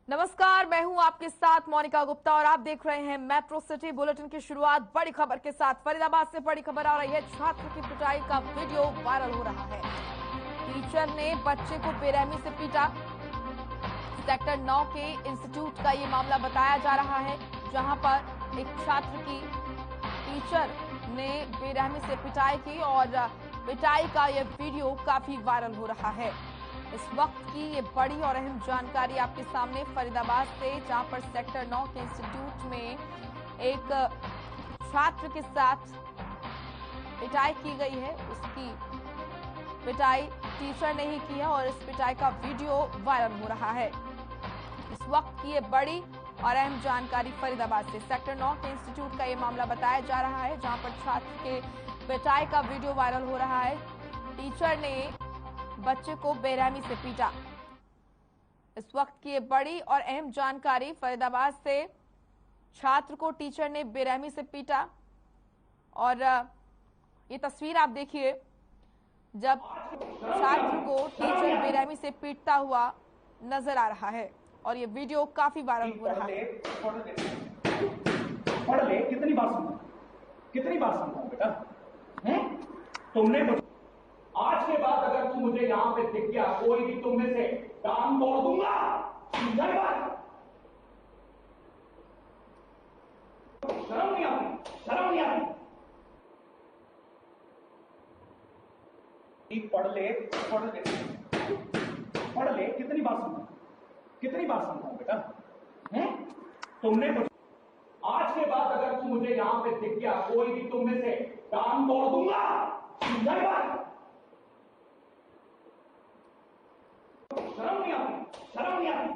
नमस्कार, मैं हूं आपके साथ मोनिका गुप्ता और आप देख रहे हैं मेट्रो सिटी बुलेटिन की शुरुआत बड़ी खबर के साथ। फरीदाबाद से बड़ी खबर आ रही है। छात्र की पिटाई का वीडियो वायरल हो रहा है। टीचर ने बच्चे को बेरहमी से पीटा। सेक्टर 9 के इंस्टीट्यूट का ये मामला बताया जा रहा है, जहां पर एक छात्र की टीचर ने बेरहमी से पिटाई की और पिटाई का यह वीडियो काफी वायरल हो रहा है। इस वक्त की ये बड़ी और अहम जानकारी आपके सामने फरीदाबाद से, जहां पर सेक्टर 9 के इंस्टीट्यूट में एक छात्र के साथ पिटाई की गई है। उसकी पिटाई टीचर ने ही की है और इस पिटाई का वीडियो वायरल हो रहा है। इस वक्त की ये बड़ी और अहम जानकारी फरीदाबाद से सेक्टर 9 के इंस्टीट्यूट का ये मामला बताया जा रहा है, जहां पर छात्र के पिटाई का वीडियो वायरल हो रहा है। टीचर ने बच्चे को बेरहमी से पीटा। इस वक्त की ये बड़ी और अहम जानकारी फरीदाबाद से, छात्र को टीचर ने बेरहमी से पीटा और ये तस्वीर आप देखिए, जब छात्र को टीचर बेरहमी से पीटता हुआ नजर आ रहा है और ये वीडियो काफी वायरल हो रहा है। पढ़ ले, कितनी बार समझाऊं बेटा? तुमने आज के बाद अगर तू मुझे यहाँ पे दिख गया, कोई भी तुम में से काम तोड़ दूंगा। शर्म नहीं आती, शर्म नहीं आती। पढ़ ले, कितनी बार समझाऊं बेटा? तुमने आज के बाद अगर तू मुझे यहाँ पे दिख गया, कोई भी तुम में से काम तोड़ दूंगा। शर्म नहीं आती, शर्म नहीं आती।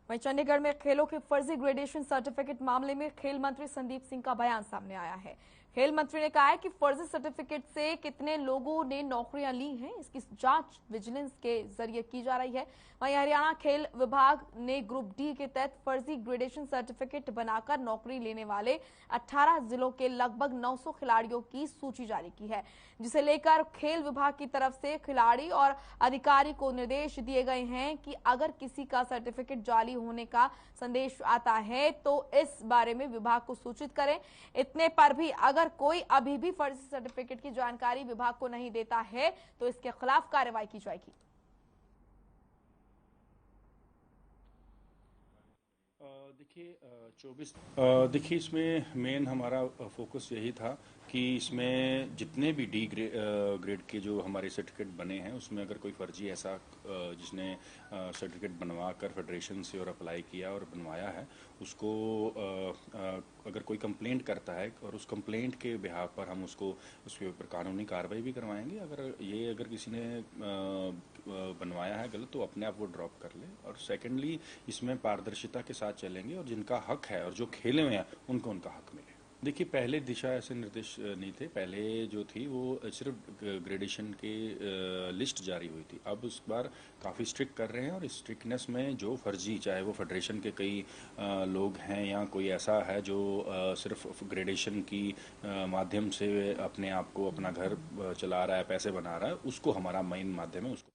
वहीं चंडीगढ़ में खेलों के फर्जी ग्रेडेशन सर्टिफिकेट मामले में खेल मंत्री संदीप सिंह का बयान सामने आया है। खेल मंत्री ने कहा है कि फर्जी सर्टिफिकेट से कितने लोगों ने नौकरियां ली हैं, इसकी जांच विजिलेंस के जरिए की जा रही है। वहीं हरियाणा खेल विभाग ने ग्रुप डी के तहत फर्जी ग्रेडेशन सर्टिफिकेट बनाकर नौकरी लेने वाले 18 जिलों के लगभग 900 खिलाड़ियों की सूची जारी की है, जिसे लेकर खेल विभाग की तरफ से खिलाड़ी और अधिकारी को निर्देश दिए गए हैं कि अगर किसी का सर्टिफिकेट जाली होने का संदेश आता है तो इस बारे में विभाग को सूचित करें। इतने पर भी अगर कोई अभी भी फर्जी सर्टिफिकेट की जानकारी विभाग को नहीं देता है तो इसके खिलाफ कार्रवाई की जाएगी। देखिए इसमें मेन हमारा फोकस यही था कि इसमें जितने भी डी ग्रेड के जो हमारे सर्टिफिकेट बने हैं, उसमें अगर कोई फर्जी ऐसा जिसने सर्टिफिकेट बनवा कर फेडरेशन से और अप्लाई किया और बनवाया है, उसको अगर कोई कंप्लेंट करता है और उस कंप्लेंट के बिहाफ पर हम उसके ऊपर कानूनी कार्रवाई भी करवाएंगे। अगर किसी ने बनवाया है गलत, तो अपने आप वो ड्रॉप कर ले। और सेकेंडली इसमें पारदर्शिता के साथ चलेंगे और जिनका हक है और जो खेले हुए हैं उनको उनका हक मिले। देखिए पहले दिशा ऐसे निर्देश नहीं थे, पहले जो थी वो सिर्फ ग्रेडेशन के लिस्ट जारी हुई थी। अब इस बार काफ़ी स्ट्रिक्ट कर रहे हैं और इस स्ट्रिक्टनेस में जो फर्जी, चाहे वो फेडरेशन के कई लोग हैं या कोई ऐसा है जो सिर्फ ग्रेडेशन की माध्यम से अपने आप को, अपना घर चला रहा है, पैसे बना रहा है, उसको हमारा मेन माध्यम है। उसको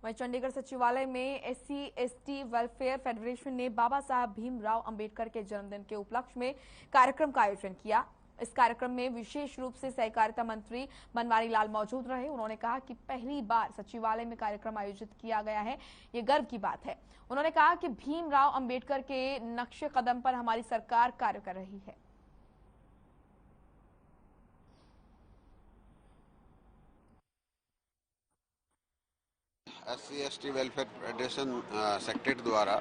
वहीं चंडीगढ़ सचिवालय में SC/ST वेलफेयर फेडरेशन ने बाबा साहब भीमराव अंबेडकर के जन्मदिन के उपलक्ष्य में कार्यक्रम का आयोजन किया। इस कार्यक्रम में विशेष रूप से सहकारिता मंत्री बनवारी लाल मौजूद रहे। उन्होंने कहा कि पहली बार सचिवालय में कार्यक्रम आयोजित किया गया है, ये गर्व की बात है। उन्होंने कहा कि भीमराव अंबेडकर के नक्शे कदम पर हमारी सरकार कार्य कर रही है। SC/ST वेलफेयर फेडरेशन सेक्रेटरी द्वारा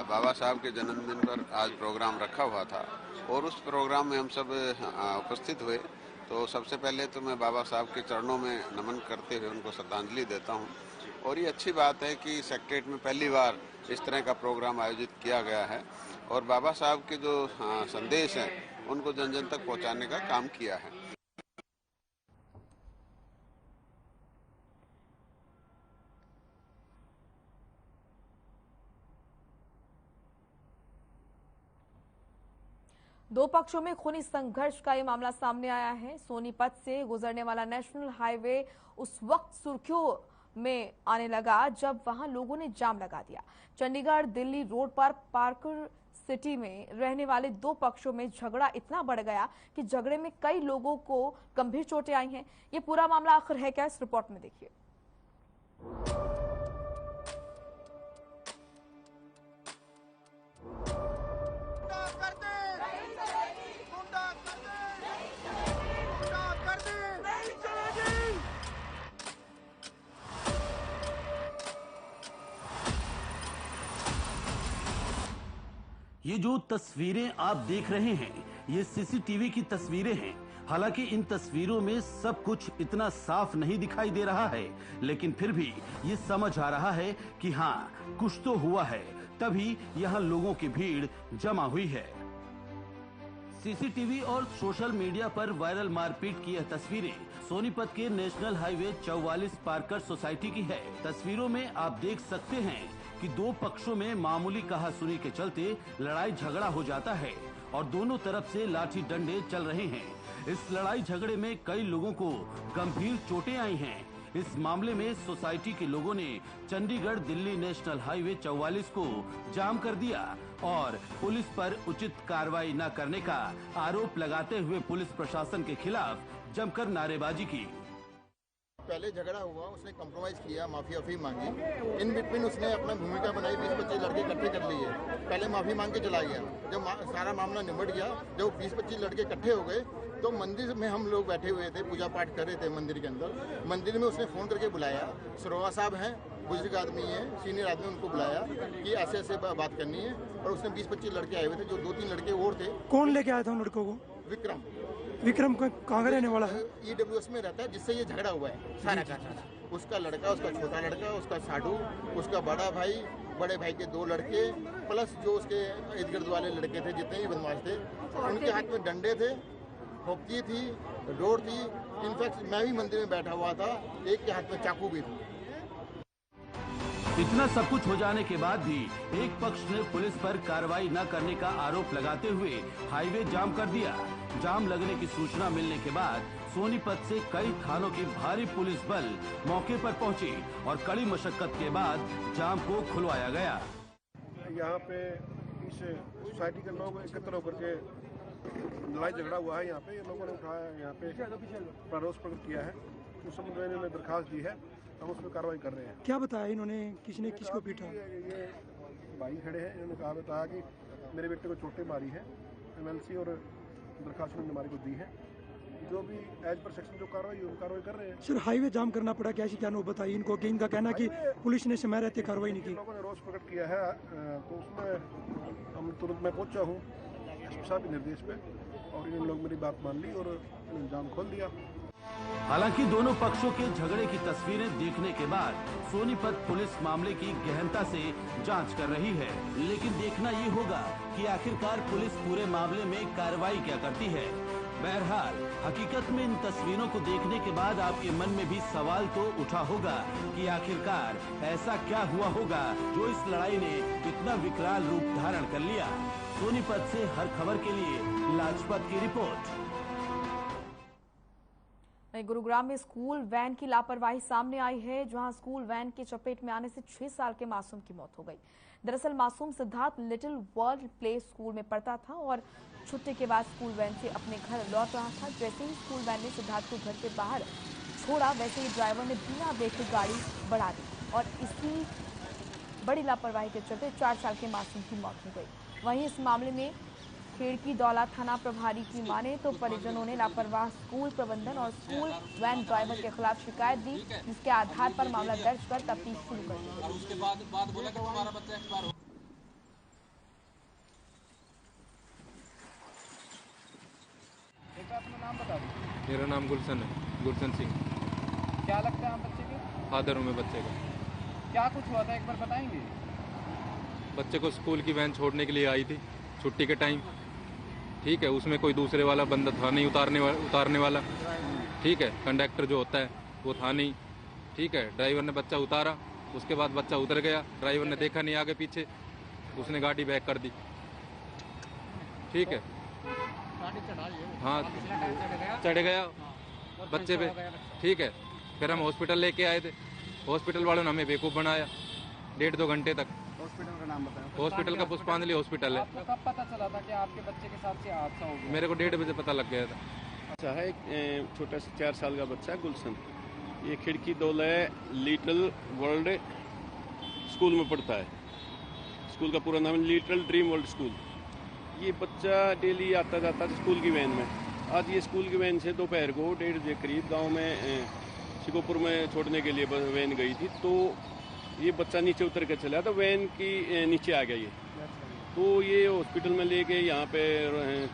बाबा साहब के जन्मदिन पर आज प्रोग्राम रखा हुआ था और उस प्रोग्राम में हम सब उपस्थित हुए। तो सबसे पहले तो मैं बाबा साहब के चरणों में नमन करते हुए उनको श्रद्धांजलि देता हूं। और ये अच्छी बात है कि सेक्रेटरीट में पहली बार इस तरह का प्रोग्राम आयोजित किया गया है और बाबा साहब के जो संदेश हैं उनको जन जन तक पहुँचाने का काम किया है। दो पक्षों में खूनी संघर्ष का ये मामला सामने आया है। सोनीपत से गुजरने वाला नेशनल हाईवे उस वक्त सुर्खियों में आने लगा जब वहां लोगों ने जाम लगा दिया। चंडीगढ़ दिल्ली रोड पर पार्कर सिटी में रहने वाले दो पक्षों में झगड़ा इतना बढ़ गया कि झगड़े में कई लोगों को गंभीर चोटें आई हैं। ये पूरा मामला आखिर है क्या, इस रिपोर्ट में देखिए। ये जो तस्वीरें आप देख रहे हैं ये सीसीटीवी की तस्वीरें हैं। हालांकि इन तस्वीरों में सब कुछ इतना साफ नहीं दिखाई दे रहा है, लेकिन फिर भी ये समझ आ रहा है कि हाँ कुछ तो हुआ है, तभी यहाँ लोगों की भीड़ जमा हुई है। सीसीटीवी और सोशल मीडिया पर वायरल मारपीट की यह तस्वीरें सोनीपत के नेशनल हाईवे 44 पार्कर सोसाइटी की है। तस्वीरों में आप देख सकते हैं कि दो पक्षों में मामूली कहासुनी के चलते लड़ाई झगड़ा हो जाता है और दोनों तरफ से लाठी डंडे चल रहे हैं। इस लड़ाई झगड़े में कई लोगों को गंभीर चोटें आई हैं। इस मामले में सोसाइटी के लोगों ने चंडीगढ़ दिल्ली नेशनल हाईवे 44 को जाम कर दिया और पुलिस पर उचित कार्रवाई न करने का आरोप लगाते हुए पुलिस प्रशासन के खिलाफ जमकर नारेबाजी की। पहले झगड़ा हुआ, उसने कॉम्प्रोमाइज किया, माफी वाफी मांगी। इन बिटवीन उसने अपना भूमिका बनाई, 20-25 लड़के इकट्ठे कर लिए। पहले माफी मांग के चला गया। जब सारा मामला निबट गया, जब 20-25 लड़के इकट्ठे हो गए तो मंदिर में हम लोग बैठे हुए थे, पूजा पाठ कर रहे थे मंदिर के अंदर। मंदिर में उसने फोन करके बुलाया, सरोवा साहब हैं, बुजुर्ग आदमी है, सीनियर आदमी, उनको बुलाया कि ऐसे ऐसे बात करनी है। और उसने 20-25 लड़के आए हुए थे, जो 2-3 लड़के और थे। कौन लेके आया था उन लड़कों को? विक्रम कहाँ का रहने वाला है? EWS में रहता है, जिससे ये झगड़ा हुआ है सारा का सारा। उसका लड़का, उसका छोटा लड़का, उसका साडू, उसका बड़ा भाई, बड़े भाई के 2 लड़के, प्लस जो उसके इर्द गिर्द वाले लड़के थे, जितने भी बदमाश थे, उनके हाथ में डंडे थे, होकी थी, डोर थी। इनफैक्ट मैं भी मंदिर में बैठा हुआ था, एक के हाथ में चाकू भी थी। इतना सब कुछ हो जाने के बाद भी एक पक्ष ने पुलिस पर कार्रवाई न करने का आरोप लगाते हुए हाईवे जाम कर दिया। जाम लगने की सूचना मिलने के बाद सोनीपत से कई थानों की भारी पुलिस बल मौके पर पहुंची और कड़ी मशक्कत के बाद जाम को खुलवाया गया। यहाँ पे इस सोसाइटी के लोग एकत्र होकर के लड़ाई झगड़ा हुआ है। यहाँ पे ये लोगों ने उठाया, यहाँ पे रोष प्रकट किया है। उस समय इन्होंने दरखास्त दी है, हम उस पर कार्रवाई कर रहे हैं। क्या बताया इन्होंने, किसने किसको पीटा? ये भाई खड़े हैं, इन्होंने बताया कि मेरे बेटे को चोटें मारी है, MLC और दरखास्त उन्होंने हमारे को दी है। जो भी एज पर सेक्शन जो कार्रवाई कर रहे हैं। सर हाईवे जाम करना पड़ा, कैसी क्या नौबत आई इनको कि इनका कहना कि पुलिस ने समय रहते कार्रवाई नहीं की? लोगों ने रोष प्रकट किया है, तो उसमें हम तुरंत मैं पहुंचा हूँ SP साहब के निर्देश पे, और इन लोग मेरी बात मान ली और जाम खोल दिया। हालांकि दोनों पक्षों के झगड़े की तस्वीरें देखने के बाद सोनीपत पुलिस मामले की गहनता से जांच कर रही है, लेकिन देखना ये होगा कि आखिरकार पुलिस पूरे मामले में कार्रवाई क्या करती है। बहरहाल हकीकत में इन तस्वीरों को देखने के बाद आपके मन में भी सवाल तो उठा होगा कि आखिरकार ऐसा क्या हुआ होगा जो इस लड़ाई ने इतना विकराल रूप धारण कर लिया। सोनीपत से हर खबर के लिए लाजपत की रिपोर्ट। गुरुग्राम में स्कूल वैन की लापरवाही सामने आई है, जहां स्कूल वैन के चपेट में आने से 6 साल के मासूम की मौत हो गई। दरअसल मासूम Siddharth little world play school में पढ़ता था और छुट्टी के बाद स्कूल वैन से अपने घर लौट रहा था। जैसे ही स्कूल वैन ने सिद्धार्थ को घर से बाहर छोड़ा, वैसे ही ड्राइवर ने बिना देखे गाड़ी बढ़ा दी और इसी बड़ी लापरवाही के चलते 4 साल के मासूम की मौत हो गई। वहीं इस मामले में खेड़की दौला थाना प्रभारी की माने तो परिजनों ने लापरवाह स्कूल प्रबंधन और स्कूल वैन ड्राइवर के खिलाफ शिकायत दी, जिसके आधार पर मामला दर्ज कर तफ्तीश शुरू कर दी। और उसके बाद बोला कि तुम्हारा बच्चा एक्सपायर हो। अपना नाम बता दो। मेरा नाम गुलशन है, गुलशन सिंह। क्या लगता है आप बच्चे के? फादर हूँ मैं बच्चे का। क्या कुछ हुआ था, एक बार बताएंगे? बच्चे को स्कूल की वैन छोड़ने के लिए आई थी छुट्टी के टाइम, ठीक है। उसमें कोई दूसरे वाला बंदा था नहीं उतारने वाला, ठीक है। कंडक्टर जो होता है वो था नहीं, ठीक है। ड्राइवर ने बच्चा उतारा, उसके बाद बच्चा उतर गया, ड्राइवर ने देखा नहीं आगे पीछे, उसने गाड़ी बैक कर दी, ठीक है। हाँ चढ़ गया बच्चे पे, ठीक है। फिर हम हॉस्पिटल लेके आए थे, हॉस्पिटल वालों ने हमें बेवकूफ़ बनाया 1.5-2 घंटे तक। हॉस्पिटल का नाम बताएं। हॉस्पिटल का पुष्पांजलि हॉस्पिटल है। आपको कब पता चला था कि आपके बच्चे के साथ ये हादसा हो गया? मेरे को 1:30 बजे पता लग गया था। अच्छा है, एक छोटा सा 4 साल का बच्चा है गुलशन, ये खिड़की दौला लिटिल वर्ल्ड स्कूल में पढ़ता है। स्कूल का पूरा नाम है लिटिल ड्रीम वर्ल्ड स्कूल। ये बच्चा डेली आता जाता था स्कूल की वैन में। आज ये स्कूल की वैन से दोपहर को 1:30 बजे करीब गांव में शिकोपुर में छोड़ने के लिए वैन गई थी, तो ये बच्चा नीचे उतर के चला था, वैन की नीचे आ गया ये, तो ये हॉस्पिटल में लेके यहाँ पे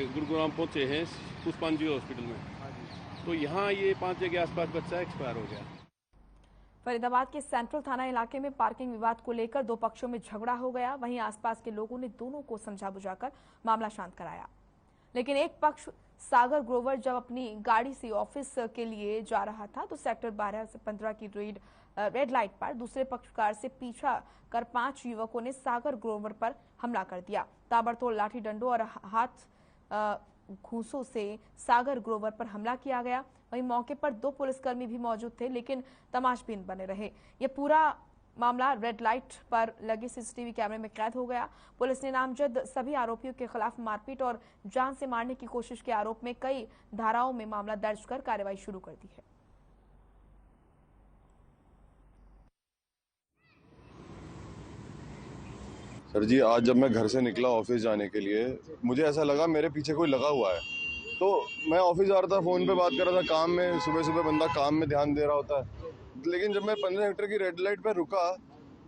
गुरुग्राम पहुँचे हैं पुष्पांजलि हॉस्पिटल में। तो यहाँ ये 5 बजे के आसपास बच्चा एक्सपायर हो गया। फरीदाबाद के सेंट्रल थाना इलाके में पार्किंग विवाद को लेकर 2 पक्षों में झगड़ा हो गया। वहीं आसपास के लोगों ने दोनों को समझा बुझाकर मामला शांत कराया, लेकिन एक पक्ष सागर ग्रोवर जब अपनी गाड़ी से ऑफिस के लिए जा रहा था तो सेक्टर 12 से 15 की रेड लाइट पर दूसरे पक्षकार से पीछा कर 5 युवकों ने सागर ग्रोवर पर हमला कर दिया। ताबड़तोड़ लाठी डंडों और हाथ घूंसों से सागर ग्रोवर पर हमला किया गया। वहीं मौके पर 2 पुलिसकर्मी भी मौजूद थे, लेकिन तमाशबीन बने रहे। ये पूरा मामला रेड लाइट पर लगे सीसीटीवी कैमरे में कैद हो गया। पुलिस ने नामजद सभी आरोपियों के खिलाफ मारपीट और जान से मारने की कोशिश के आरोप में कई धाराओं में मामला दर्ज कर कार्रवाई शुरू कर दी है। सर जी, आज जब मैं घर से निकला ऑफिस जाने के लिए, मुझे ऐसा लगा मेरे पीछे कोई लगा हुआ है। तो मैं ऑफिस जा रहा था, फोन पे बात कर रहा था, काम में सुबह सुबह बंदा काम में ध्यान दे रहा होता है। लेकिन जब मैं 15 सेक्टर की रेड लाइट पे रुका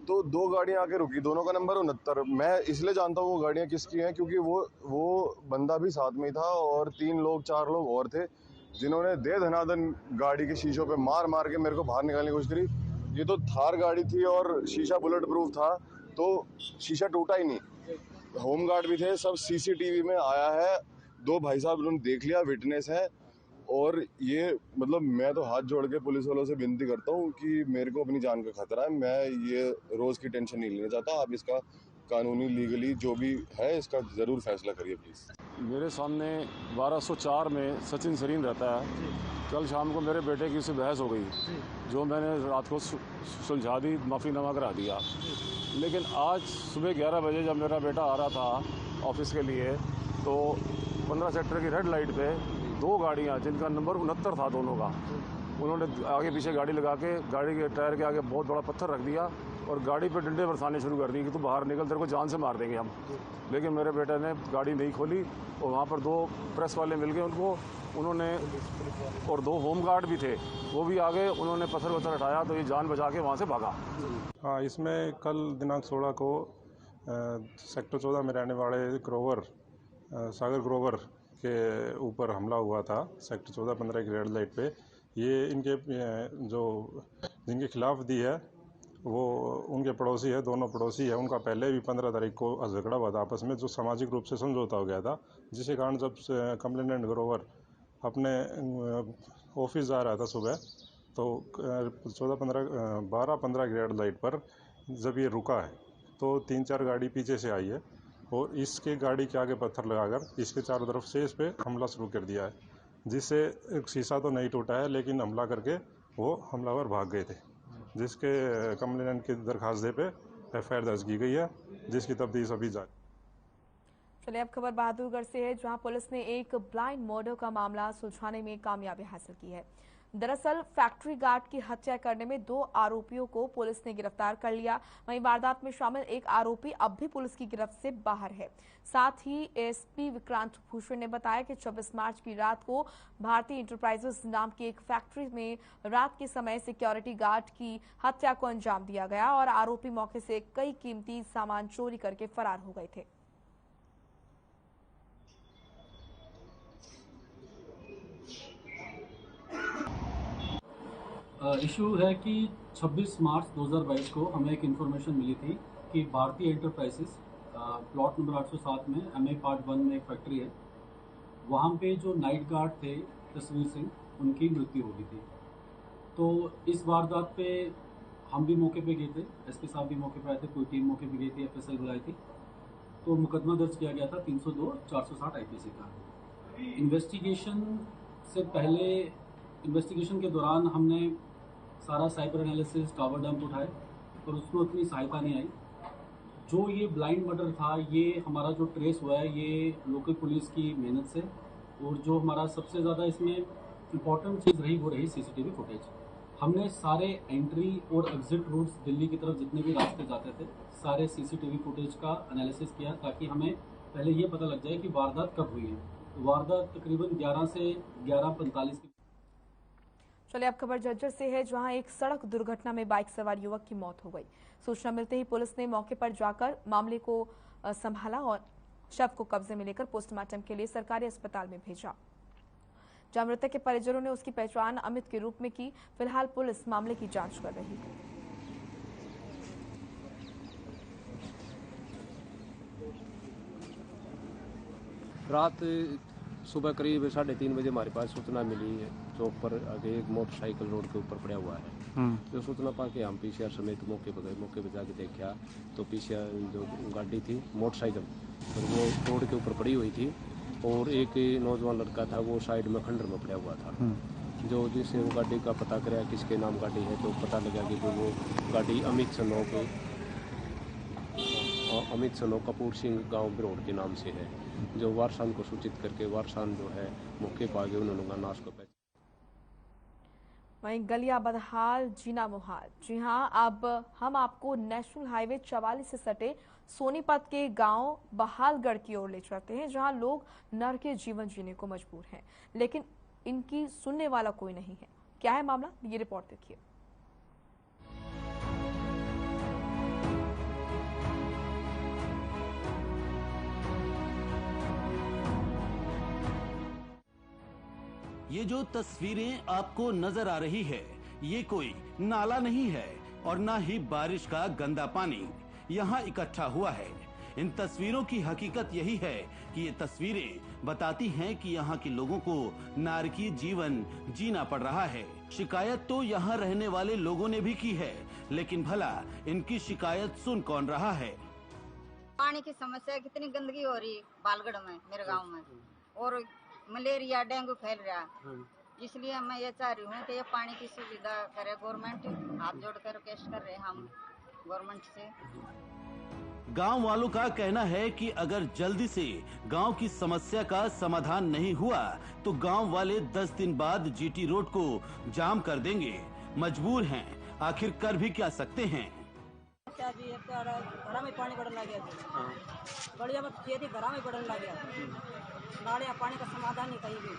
तो 2 गाड़ियां आके रुकी, दोनों का नंबर 69। मैं इसलिए जानता हूँ वो गाड़ियां किसकी हैं क्योंकि वो बंदा भी साथ में ही था और 3 लोग 4 लोग और थे जिन्होंने दे धनादन गाड़ी के शीशों पे मार मार के मेरे को बाहर निकालने की कोशिश करी। ये तो थार गाड़ी थी और शीशा बुलेट प्रूफ था, तो शीशा टूटा ही नहीं। होमगार्ड भी थे, सब सीसीटीवी में आया है। 2 भाई साहब उन्होंने देख लिया, विटनेस है। और ये मतलब मैं तो हाथ जोड़ के पुलिस वालों से विनती करता हूँ कि मेरे को अपनी जान का खतरा है, मैं ये रोज की टेंशन नहीं लेना चाहता। आप इसका कानूनी लीगली जो भी है इसका जरूर फैसला करिए प्लीज। मेरे सामने 1204 में सचिन सरीन रहता है। कल शाम को मेरे बेटे की उससे बहस हो गई, जो मैंने रात को सुलझा दी, माफ़ीनामा करा दिया। लेकिन आज सुबह 11 बजे जब मेरा बेटा आ रहा था ऑफिस के लिए, तो 15 सेक्टर की रेड लाइट पे 2 गाड़ियां जिनका नंबर 69 था दोनों का, उन्होंने आगे पीछे गाड़ी लगा के गाड़ी के टायर के आगे बहुत बड़ा पत्थर रख दिया और गाड़ी पे डंडे बरसाने शुरू कर दिए कि तू बाहर निकल, तेरे को जान से मार देंगे हम। लेकिन मेरे बेटे ने गाड़ी नहीं खोली और वहाँ पर 2 प्रेस वाले मिल गए उन्होंने और 2 होमगार्ड भी थे, वो भी आ गए, उन्होंने पत्थर वत्थर हटाया तो ये जान बचा के वहाँ से भागा। हाँ, इसमें कल दिनांक 16 को सेक्टर 14 में रहने वाले ग्रोवर सागर ग्रोवर के ऊपर हमला हुआ था सेक्टर 14-15 की रेड लाइट पे। ये इनके जो जिनके खिलाफ दी है वो उनके पड़ोसी है, दोनों पड़ोसी है। उनका पहले भी 15 तारीख को झगड़ा हुआ था आपस में, जो सामाजिक रूप से समझौता हो गया था, जिसके कारण जब कंप्लेनेंट ग्रोवर अपने ऑफिस जा रहा था सुबह, तो 12-15 की रेड लाइट पर जब ये रुका है तो 3-4 गाड़ी पीछे से आई है और इसके गाड़ी के आगे पत्थर लगाकर इसके चारों तरफ से इस पे हमला शुरू कर दिया है, जिससे शीशा तो नहीं टूटा है लेकिन हमला करके वो हमलावर भाग गए थे, जिसके कंप्लेनेंट की दरखास्त दे पे FIR दर्ज की गई है, जिसकी तफ्तीश अभी जारी। चलिए अब खबर बहादुरगढ़ से है, जहां पुलिस ने एक ब्लाइंड मर्डर का मामला सुलझाने में कामयाबी हासिल की है। दरअसल फैक्ट्री गार्ड की हत्या करने में 2 आरोपियों को पुलिस ने गिरफ्तार कर लिया। वहीं वारदात में शामिल एक आरोपी अब भी पुलिस की गिरफ्त से बाहर है। साथ ही एसपी विक्रांत भूषण ने बताया कि 24 मार्च की रात को भारतीय इंटरप्राइजेस नाम की एक फैक्ट्री में रात के समय सिक्योरिटी गार्ड की हत्या को अंजाम दिया गया और आरोपी मौके से कई कीमती सामान चोरी करके फरार हो गए थे। इशू है कि 26 मार्च 2022 को हमें एक इन्फॉर्मेशन मिली थी कि भारतीय एंटरप्राइजेस प्लॉट नंबर 807 में MA पार्ट 1 में एक फैक्ट्री है, वहाँ पे जो नाइट गार्ड थे तस्वीर सिंह, उनकी मृत्यु हो गई थी। तो इस वारदात पे हम भी मौके पे गए थे, SP साहब भी मौके पे आए थे, पूरी टीम मौके पे गई थी, FSL बुलाई थी। तो मुकदमा दर्ज किया गया था 302 460 IPC का। इन्वेस्टिगेशन से पहले, इन्वेस्टिगेशन के दौरान हमने सारा साइबर एनालिसिस, टावर डंप उठाए और उसमें उतनी सहायता नहीं आई। जो ये ब्लाइंड मर्डर था, ये हमारा जो ट्रेस हुआ है ये लोकल पुलिस की मेहनत से, और जो हमारा सबसे ज़्यादा इसमें इम्पॉर्टेंट चीज़ रही वो रही सीसीटीवी फुटेज। हमने सारे एंट्री और एग्जिट रूट्स दिल्ली की तरफ जितने भी रास्ते जाते थे सारे सीसीटीवी फुटेज का एनालिसिस किया, ताकि हमें पहले ये पता लग जाए कि वारदात कब हुई है। वारदात तकरीबन 11 से 11:45 की। चलिए अब खबर झज्जर से है, जहां एक सड़क दुर्घटना में बाइक सवार युवक की मौत हो गई। सूचना मिलते ही पुलिस ने मौके पर जाकर मामले को संभाला और शव को कब्जे में लेकर पोस्टमार्टम के लिए सरकारी अस्पताल में भेजा, जहां मृतक के परिजनों ने उसकी पहचान अमित के रूप में की। फिलहाल पुलिस मामले की जांच कर रही है। रात सुबह करीब 3:30 बजे हमारे पास सूचना मिली है, चौक पर आगे एक मोटरसाइकिल रोड के ऊपर पड़ा हुआ है। जो सूचना पा के हम पीसीआर समेत मौके पर गए। मौके पर जाके देखा तो पीसीआर जो गाड़ी थी मोटरसाइकिल और वो रोड के ऊपर पड़ी हुई थी, और एक नौजवान लड़का था वो साइड में खंडर में पड़ा हुआ था। जो जिससे वो गाड़ी का पता कराया किसके नाम गाड़ी है, तो पता लगा कि वो गाड़ी अमित सनो कपूर सिंह गांव बिरोड़ के नाम से है। जो वारसान को सूचित करके वारसान जो है मौके पर आ गए, उन्होंने नाश को वहीं गलिया बदहाल जीना मुहाल। जी हां, अब हम आपको नेशनल हाईवे 44 से सटे सोनीपत के गांव बहालगढ़ की ओर ले चलते हैं, जहां लोग नरकीय जीवन जीने को मजबूर हैं, लेकिन इनकी सुनने वाला कोई नहीं है। क्या है मामला, ये रिपोर्ट देखिए। ये जो तस्वीरें आपको नजर आ रही है, ये कोई नाला नहीं है और ना ही बारिश का गंदा पानी यहाँ इकट्ठा हुआ है। इन तस्वीरों की हकीकत यही है कि ये तस्वीरें बताती हैं कि यहाँ के लोगों को नारकीय जीवन जीना पड़ रहा है। शिकायत तो यहाँ रहने वाले लोगों ने भी की है, लेकिन भला इनकी शिकायत सुन कौन रहा है? पानी की समस्या, कितनी गंदगी हो रही बालगढ़ में, मेरे गांव में, और मलेरिया डेंगू फैल रहा। इसलिए मैं ये चाह रही हूँ कि ये पानी की सुविधा करे गवर्नमेंट। हाथ जोड़कर रिक्वेस्ट कर रहे हैं हम गवर्नमेंट से। गांव वालों का कहना है कि अगर जल्दी से गांव की समस्या का समाधान नहीं हुआ तो गांव वाले 10 दिन बाद जीटी रोड को जाम कर देंगे। मजबूर हैं, आखिर कर भी क्या सकते हैं। जी घरा में पानी पड़ने लग गया, बढ़िया मत खेती घरा में पड़ने लग गया, नाले पानी का समाधान नहीं कहीं भी।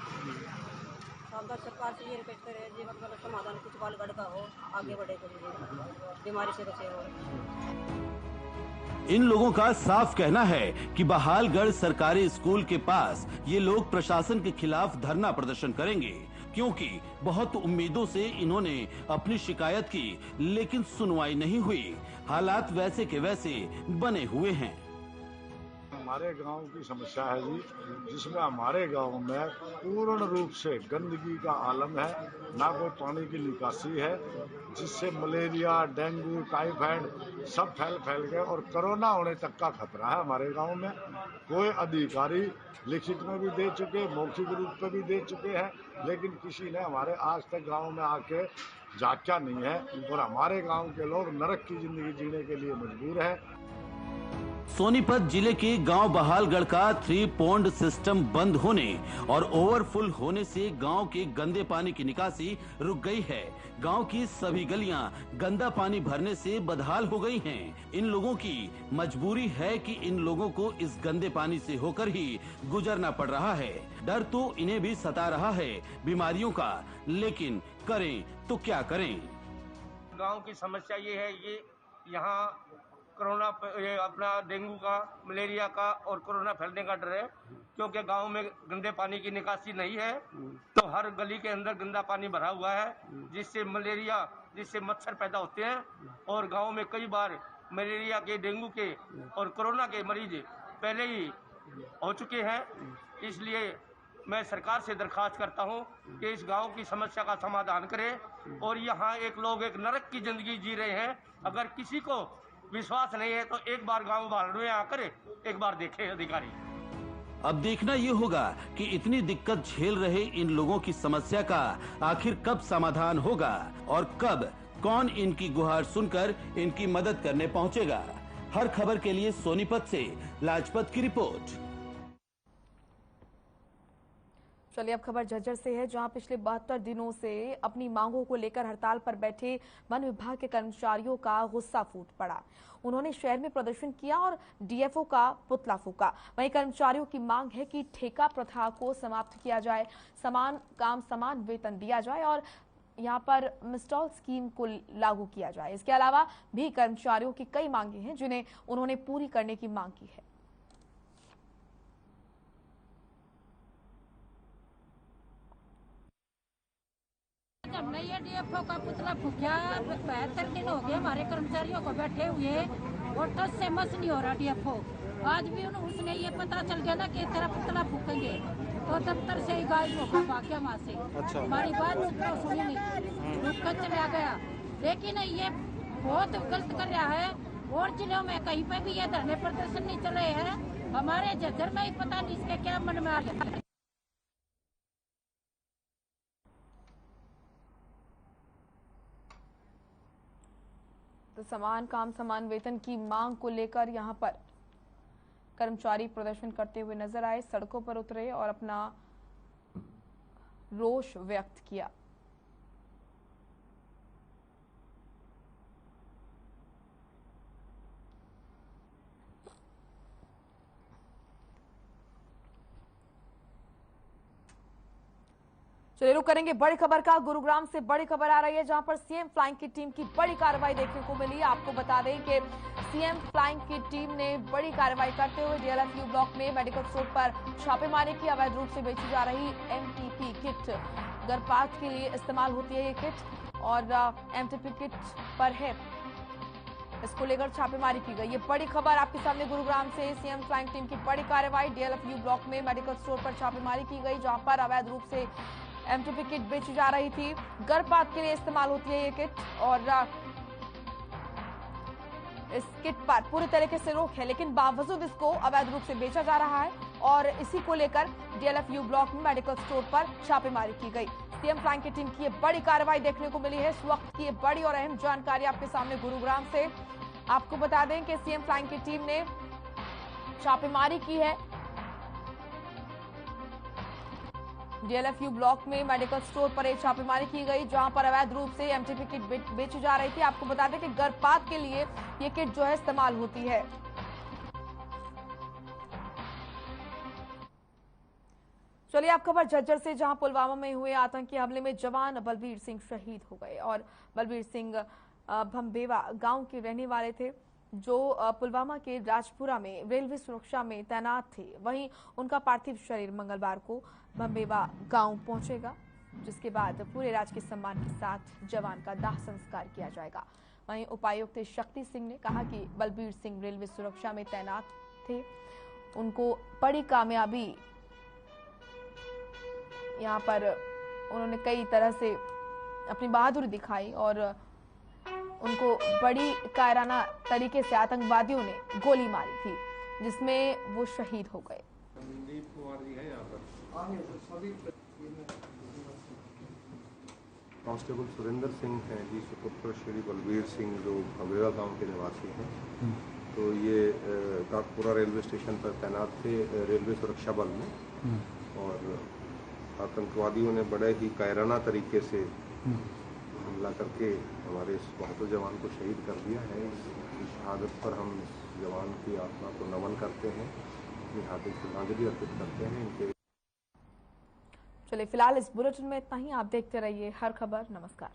सरकार से ये रिक्वेस्ट करे जी, मतलब समाधान कुछ बालगढ़ का हो, आगे बढ़े, बीमारी से बचे हो। इन लोगों का साफ कहना है कि बहालगढ़ सरकारी स्कूल के पास ये लोग प्रशासन के खिलाफ धरना प्रदर्शन करेंगे, क्योंकि बहुत उम्मीदों से इन्होंने अपनी शिकायत की, लेकिन सुनवाई नहीं हुई। हालात वैसे के वैसे बने हुए हैं। हमारे गांव की समस्या है जी, जिसमें हमारे गांव में पूर्ण रूप से गंदगी का आलम है, ना कोई पानी की निकासी है, जिससे मलेरिया, डेंगू, टाइफाइड सब फैल गए और कोरोना होने तक का खतरा है हमारे गांव में। कोई अधिकारी लिखित में भी दे चुके, मौखिक रूप में भी दे चुके हैं, लेकिन किसी ने हमारे आज तक गांव में आके जांचा नहीं है, और हमारे गांव के लोग नरक की जिंदगी जीने के लिए मजबूर हैं। सोनीपत जिले के गांव बहालगढ़ का 3 पॉन्ड सिस्टम बंद होने और ओवरफुल होने से गांव के गंदे पानी की निकासी रुक गई है। गांव की सभी गलियां गंदा पानी भरने से बदहाल हो गई हैं। इन लोगों की मजबूरी है कि इन लोगों को इस गंदे पानी से होकर ही गुजरना पड़ रहा है। डर तो इन्हें भी सता रहा है बीमारियों का, लेकिन करें तो क्या करें। गाँव की समस्या ये है, ये यहाँ कोरोना अपना डेंगू का, मलेरिया का और कोरोना फैलने का डर है, क्योंकि गांव में गंदे पानी की निकासी नहीं है, तो हर गली के अंदर गंदा पानी भरा हुआ है, जिससे मलेरिया, जिससे मच्छर पैदा होते हैं, और गांव में कई बार मलेरिया के, डेंगू के और कोरोना के मरीज पहले ही हो चुके हैं। इसलिए मैं सरकार से दरखास्त करता हूं कि इस गांव की समस्या का समाधान करें। और यहाँ लोग एक नरक की जिंदगी जी रहे हैं। अगर किसी को विश्वास नहीं है तो एक बार गांव बहालगढ़ में आकर एक बार देखे अधिकारी। अब देखना ये होगा कि इतनी दिक्कत झेल रहे इन लोगों की समस्या का आखिर कब समाधान होगा और कब कौन इनकी गुहार सुनकर इनकी मदद करने पहुंचेगा। हर खबर के लिए सोनीपत से लाजपत की रिपोर्ट। चलिए अब खबर झज्जर से है, जहां पिछले 72 दिनों से अपनी मांगों को लेकर हड़ताल पर बैठे वन विभाग के कर्मचारियों का गुस्सा फूट पड़ा। उन्होंने शहर में प्रदर्शन किया और डीएफओ का पुतला फूका। वहीं कर्मचारियों की मांग है कि ठेका प्रथा को समाप्त किया जाए, समान काम समान वेतन दिया जाए और यहाँ पर मिसडॉल स्कीम को लागू किया जाए। इसके अलावा भी कर्मचारियों की कई मांगे हैं जिन्हें उन्होंने पूरी करने की मांग की है। हमने ये डीएफओ का पुतला फूकिया, 72 दिन हो गए हमारे कर्मचारियों को बैठे हुए और टस से मस नहीं हो रहा डीएफओ। आज भी उसने ये पता चल गया ना कि तेरा पुतला फूकेंगे तो दफ्तर से ही गायब होकर भाग गया वहाँ से। अच्छा। हमारी बात तो सुनी नहीं, रुक कर चला गया। लेकिन ये बहुत गलत कर रहा है और जिलों में कहीं पे भी ये धरने प्रदर्शन नहीं चल रहे हैं। हमारे झज्जर में ही पता नहीं इसके क्या मन में आ गया। तो समान काम समान वेतन की मांग को लेकर यहां पर कर्मचारी प्रदर्शन करते हुए नजर आए, सड़कों पर उतरे और अपना रोष व्यक्त किया। चलिए रुक करेंगे बड़ी खबर का। गुरुग्राम से बड़ी खबर आ रही है, जहां पर सीएम फ्लाइंग की टीम की बड़ी कार्रवाई देखने को मिली। आपको बता दें कि सीएम फ्लाइंग की टीम ने बड़ी कार्रवाई करते हुए डीएलएफयू ब्लॉक में मेडिकल स्टोर पर छापेमारी की। अवैध रूप से बेची जा रही एमटीपी किट, गर्भपात के लिए इस्तेमाल होती है ये किट और एमटीपी किट पर है, इसको लेकर छापेमारी की गई। ये बड़ी खबर आपके सामने गुरुग्राम से। सीएम फ्लाइंग टीम की बड़ी कार्रवाई, डीएलएफयू ब्लॉक में मेडिकल स्टोर पर छापेमारी की गई, जहां पर अवैध रूप से एमटीपी किट बेची जा रही थी। गर्भपात के लिए इस्तेमाल होती है ये किट और इस किट पर पूरी तरीके से रोक है, लेकिन बावजूद इसको अवैध रूप से बेचा जा रहा है और इसी को लेकर डीएलएफयू ब्लॉक में मेडिकल स्टोर पर छापेमारी की गई। सीएम फ्लाइंग की टीम की ये बड़ी कार्रवाई देखने को मिली है। इस वक्त की ये बड़ी और अहम जानकारी आपके सामने गुरुग्राम से। आपको बता दें कि सीएम फ्लाइंग की टीम ने छापेमारी की है डीएलएफयू ब्लॉक में मेडिकल स्टोर पर एक छापेमारी की गई, जहां पर अवैध रूप से एमटीपी किट बेची जा रही थी। आपको बता दें कि गर्भपात के लिए ये किट जो है इस्तेमाल होती है। चलिए आप खबर झज्जर से, जहां पुलवामा में हुए आतंकी हमले में जवान बलबीर सिंह शहीद हो गए और बलबीर सिंह भंबेवा गांव के रहने वाले थे, जो पुलवामा के राजपुरा में रेलवे सुरक्षा में तैनात थे। वहीं उनका पार्थिव शरीर मंगलवार को भंबेवा गांव पहुंचेगा, जिसके बाद पूरे राजकीय सम्मान के साथ जवान का दाह संस्कार किया जाएगा। वहीं उपायुक्त शक्ति सिंह ने कहा कि बलबीर सिंह रेलवे सुरक्षा में तैनात थे, उनको बड़ी कामयाबी यहाँ पर उन्होंने कई तरह से अपनी बहादुरी दिखाई और उनको बड़ी कायराना तरीके से आतंकवादियों ने गोली मारी थी, जिसमें वो शहीद हो गए। कांस्टेबल सुरेंद्र सिंह हैं जी, सुपुत्र श्री बलबीर सिंह, जो भंबेवा गांव के निवासी हैं। तो ये काकपुरा रेलवे स्टेशन पर तैनात थे रेलवे सुरक्षा बल में, और आतंकवादियों ने बड़े ही कायराना तरीके से हमला करके हमारे इस बहादुर जवान को शहीद कर दिया है। इस शहादत पर हम इस जवान की आत्मा को नमन करते हैं, अपनी हार्दिक श्रद्धांजलि अर्पित करते हैं इनके। चलिए फिलहाल इस बुलेटिन में इतना ही। आप देखते रहिए हर खबर। नमस्कार।